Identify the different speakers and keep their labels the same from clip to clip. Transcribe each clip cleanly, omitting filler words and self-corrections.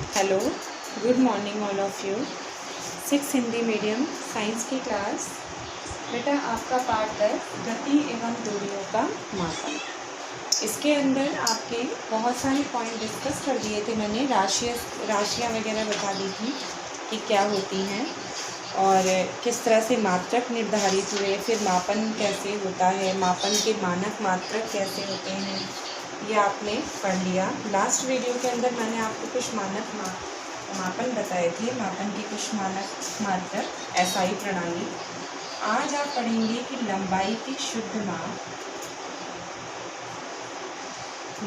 Speaker 1: Hello, good morning all of you. 6 Hindi medium science की class. बेटा आपका पाठ 10 गति एवं दूरियों का मापन। इसके अंदर आपके बहुत सारे पॉइंट डिस्कस कर दिए थे मैंने। राशियाँ वगैरह बता दी थी कि क्या होती हैं और किस तरह से मात्रक निर्धारित हुए, फिर मापन कैसे होता है, मापन के मानक मात्रक कैसे होते हैं, ये आपने पढ़ लिया। लास्ट वीडियो के अंदर मैंने आपको कुछ मानक मापन बताए थे, मापन के कुछ मानक मात्रक, एसआई प्रणाली। आज आप पढ़ेंगे कि लंबाई की शुद्ध माप,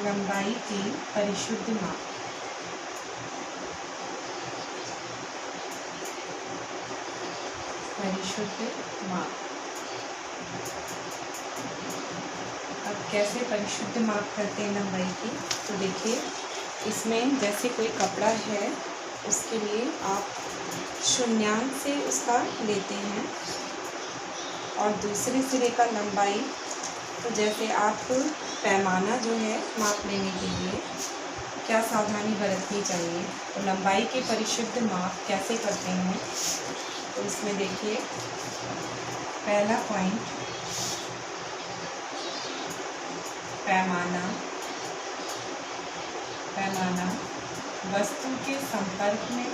Speaker 1: लंबाई की परिशुद्ध माप। परिशुद्ध माप। अब कैसे परिशुद्ध माप करते हैं लंबाई की, तो देखिए इसमें जैसे कोई कपड़ा है उसके लिए आप शून्यांक से उसका लेते हैं और दूसरे सिरे का लंबाई, तो जैसे आप पैमाना जो है माप लेने के लिए क्या सावधानी बरतनी चाहिए, तो लंबाई के परिशुद्ध माप कैसे करते हैं, तो इसमें देखिए पहला पॉइंट, पैमाना। पैमाना वस्तु के संपर्क में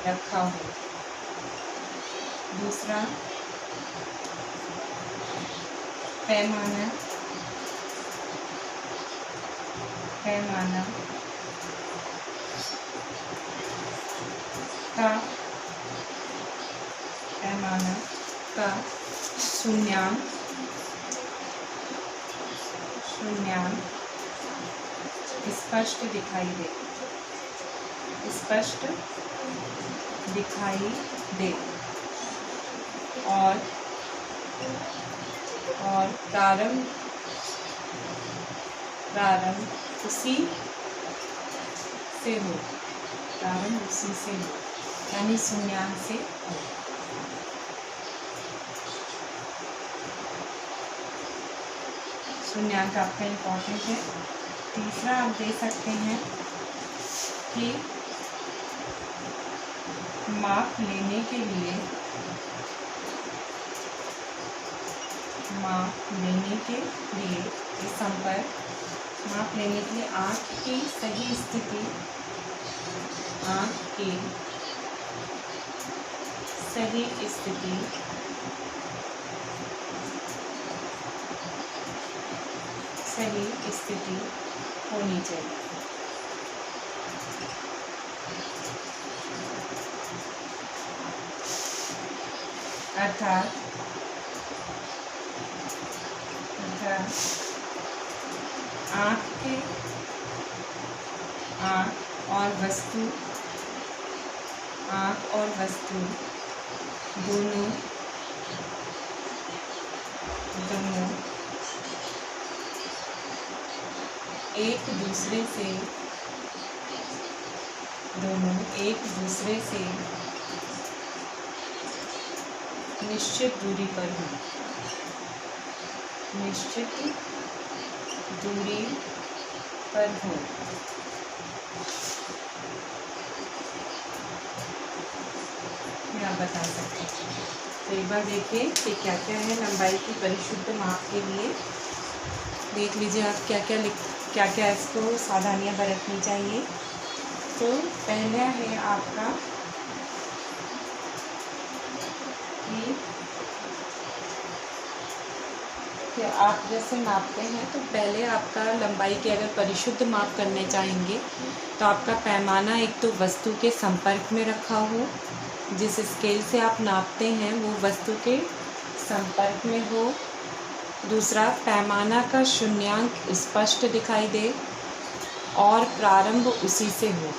Speaker 1: रखा हो। दूसरा, पैमाना का शून्यांक स्पष्ट दिखाई दे और प्रारंभ उसी से हो, यानी शून्यांक से हो। शून्यांक आपका इम्पोर्टेंट है। तीसरा आप दे सकते हैं कि माप लेने के लिए माप लेने के लिए आँख की सही स्थिति, सही स्थिति होनी चाहिए। अर्थात आँख और वस्तु दोनों एक दूसरे से निश्चित दूरी पर हो। आप बता सकते हैं। तो एक बार देखिए कि क्या क्या है लंबाई की परिशुद्ध माप के लिए। देख लीजिए आप क्या क्या इसको सावधानियां बरतनी चाहिए। तो पहला है आपका कि आप जैसे नापते हैं तो पहले आपका लंबाई की अगर परिशुद्ध माप करने चाहेंगे तो आपका पैमाना एक तो वस्तु के संपर्क में रखा हो, जिस स्केल से आप नापते हैं वो वस्तु के संपर्क में हो। दूसरा, पैमाना का शून्यांक स्पष्ट दिखाई दे और प्रारंभ उसी से हो,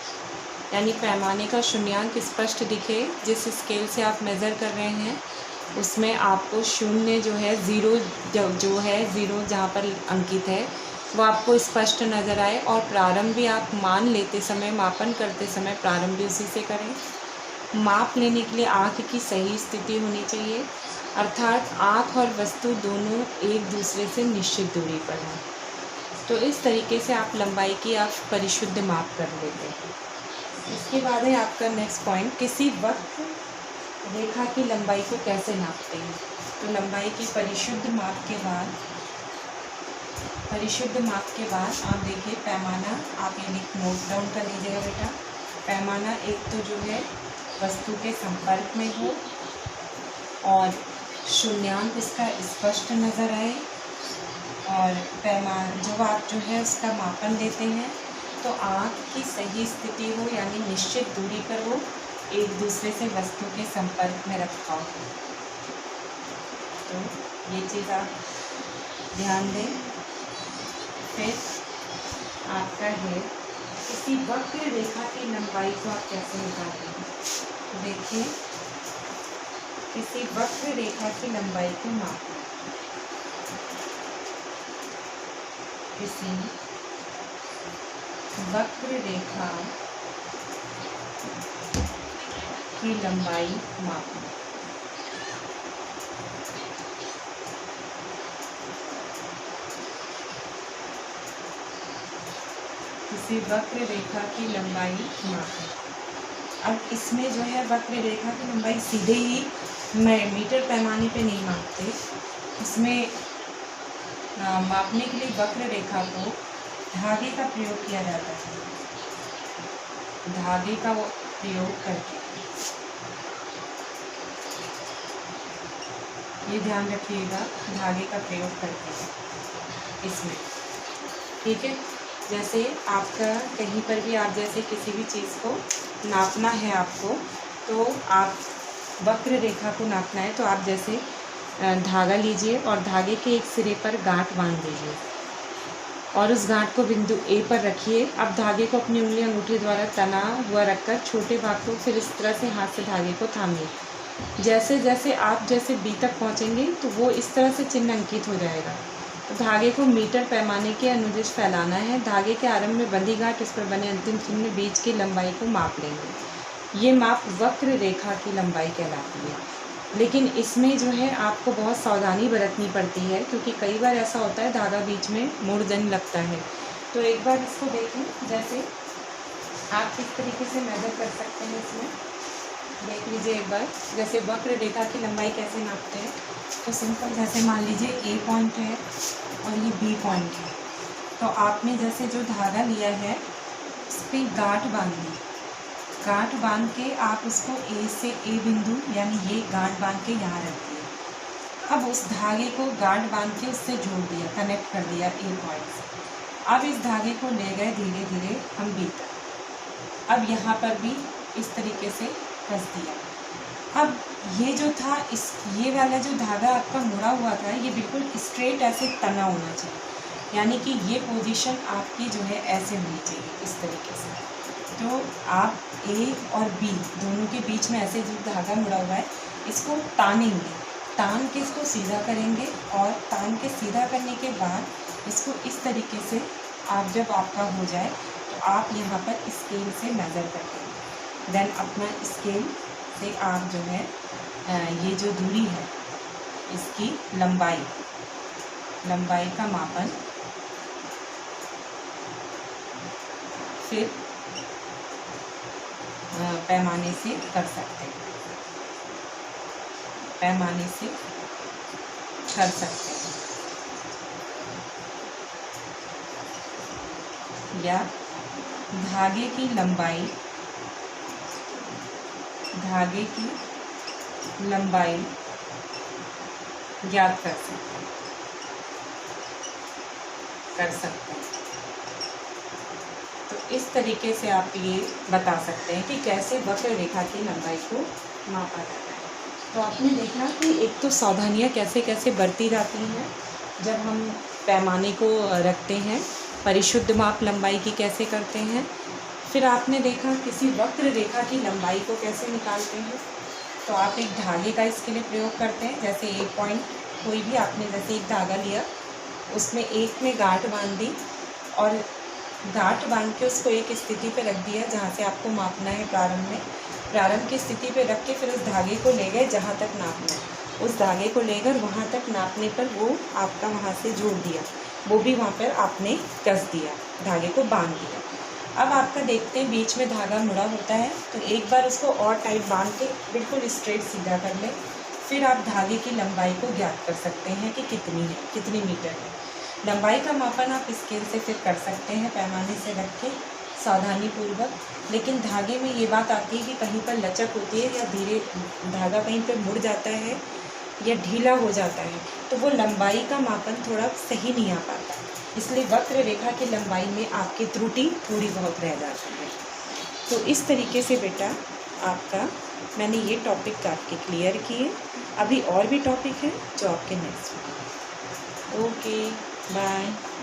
Speaker 1: यानी पैमाने का शून्यांक स्पष्ट दिखे। जिस स्केल से आप मेज़र कर रहे हैं उसमें आपको शून्य जो है, ज़ीरो जहाँ पर अंकित है वो आपको स्पष्ट नज़र आए, और प्रारंभ भी आप मान लेते समय, मापन करते समय प्रारंभ भी उसी से करें। माप लेने के लिए आँख की सही स्थिति होनी चाहिए, अर्थात आँख और वस्तु दोनों एक दूसरे से निश्चित दूरी पर हैं। तो इस तरीके से आप लंबाई की आप परिशुद्ध माप कर लेते हैं। इसके बाद है आपका नेक्स्ट पॉइंट, किसी वक्र रेखा की लंबाई को कैसे नापते हैं। तो लंबाई की परिशुद्ध माप के बाद आप देखिए पैमाना, आप ये नोट डाउन कर लीजिएगा बेटा। पैमाना एक तो जो है वस्तु के संपर्क में हो और शून्यांक इसका स्पष्ट नज़र आए, और जब आप जो है उसका मापन लेते हैं तो आँख की सही स्थिति हो, यानी निश्चित दूरी पर हो, एक दूसरे से वस्तु के संपर्क में रखा हो। तो ये चीज़ आप ध्यान दें। फिर आपका है किसी वक्र रेखा की लंबाई को आप कैसे निकालते हैं। तो देखिए किसी वक्र रेखा की लंबाई को मापना, किसी वक्र रेखा की लंबाई मापना। किसी वक्र रेखा की लंबाई मापना। अब इसमें जो है वक्र रेखा की लंबाई सीधे ही मीटर पैमाने पे नहीं मापते, इसमें मापने के लिए वक्र रेखा को धागे का प्रयोग किया जाता है। धागे का प्रयोग करके, ये ध्यान रखिएगा, धागे का प्रयोग करके इसमें, ठीक है। जैसे आपका कहीं पर भी आप जैसे किसी भी चीज़ को नापना है आपको, तो आप वक्र रेखा को नापना है तो आप जैसे धागा लीजिए और धागे के एक सिरे पर गांठ बांध दीजिए और उस गांठ को बिंदु ए पर रखिए। अब धागे को अपनी उंगली अंगूठे द्वारा तना हुआ रखकर छोटे भाग को फिर इस तरह से हाथ से धागे को थामिए। जैसे जैसे आप जैसे बी तक पहुंचेंगे तो वो इस तरह से चिन्ह अंकित हो जाएगा। तो धागे को मीटर पैमाने के अनुदिश फैलाना है। धागे के आरंभ में बंधी गांठ, इस पर बने अंतिम चिन्ह में बीच की लंबाई को माप लेंगे। ये माप वक्र रेखा की लंबाई कहलाती है। लेकिन इसमें जो है आपको बहुत सावधानी बरतनी पड़ती है, क्योंकि कई बार ऐसा होता है धागा बीच में मुड़ जाने लगता है। तो एक बार इसको देखें, जैसे आप किस तरीके से मेजर कर सकते हैं, इसमें देख लीजिए एक बार। जैसे वक्र रेखा की लंबाई कैसे नापते हैं, तो सिंपल, जैसे मान लीजिए ए पॉइंट है और ये बी पॉइंट है, तो आपने जैसे जो धागा लिया है उस पर गांठ बांध दी। गांठ बांध के आप उसको ए से ए बिंदु, यानी ये गांठ बांध के यहाँ रख दिया। अब उस धागे को गांठ बांध के उससे जोड़ दिया, कनेक्ट कर दिया ए पॉइंट से। अब इस धागे को ले गए धीरे धीरे हम बी तक। अब यहाँ पर भी इस तरीके से फंस दिया। अब ये जो था, ये वाला जो धागा आपका मुड़ा हुआ था, ये बिल्कुल स्ट्रेट ऐसे तना होना चाहिए, यानी कि ये पोजीशन आपकी जो है ऐसे होनी चाहिए, इस तरीके से। तो आप ए और बी दोनों के बीच में ऐसे जो धागा मुड़ा हुआ है, इसको तानेंगे, तान के इसको सीधा करेंगे, और तान के सीधा करने के बाद इसको इस तरीके से आप जब आपका हो जाए तो आप यहाँ पर स्केल से मेज़र करेंगे। देन अपना स्केल से आप जो है ये जो दूरी है इसकी लंबाई का मापन फिर पैमाने से कर सकते हैं, या धागे की लंबाई ज्ञात कर सकते हैं। तो इस तरीके से आप ये बता सकते हैं कि कैसे वक्र रेखा की लंबाई को मापा जाता है। तो आपने देखा कि एक तो सावधानियाँ कैसे कैसे बरती जाती हैं जब हम पैमाने को रखते हैं, परिशुद्ध माप लंबाई की कैसे करते हैं। फिर आपने देखा किसी वक्र रेखा की लंबाई को कैसे निकालते हैं। तो आप एक धागे का इसके लिए प्रयोग करते हैं। जैसे एक पॉइंट कोई भी आपने जैसे एक धागा लिया, उसमें एक में गांठ बांध दी और गांठ बांध के उसको एक स्थिति पे रख दिया जहाँ से आपको मापना है प्रारंभ में। प्रारंभ की स्थिति पे रख के फिर उस धागे को ले गए जहाँ तक नापना है, उस धागे को लेकर वहाँ तक नापने पर वो आपका वहाँ से जोड़ दिया, वो भी वहाँ पर आपने कस दिया, धागे को बांध दिया। अब आपका देखते हैं बीच में धागा मुड़ा होता है, तो एक बार उसको और टाइट बांध के बिल्कुल स्ट्रेट सीधा कर लें। फिर आप धागे की लंबाई को ज्ञात कर सकते हैं कि कितनी है, कितनी मीटर है। लंबाई का मापन आप स्केल से फिर कर सकते हैं, पैमाने से रख के सावधानीपूर्वक। लेकिन धागे में ये बात आती है कि कहीं पर लचक होती है या धीरे धागा कहीं पर मुड़ जाता है या ढीला हो जाता है, तो वो लंबाई का मापन थोड़ा सही नहीं आ पाता। इसलिए वक्र रेखा की लंबाई में आपकी त्रुटि थोड़ी बहुत रह जाती है। तो इस तरीके से बेटा आपका मैंने ये टॉपिक आपके क्लियर किए। अभी और भी टॉपिक है जो आपके नेक्स्ट में। Okay, bye.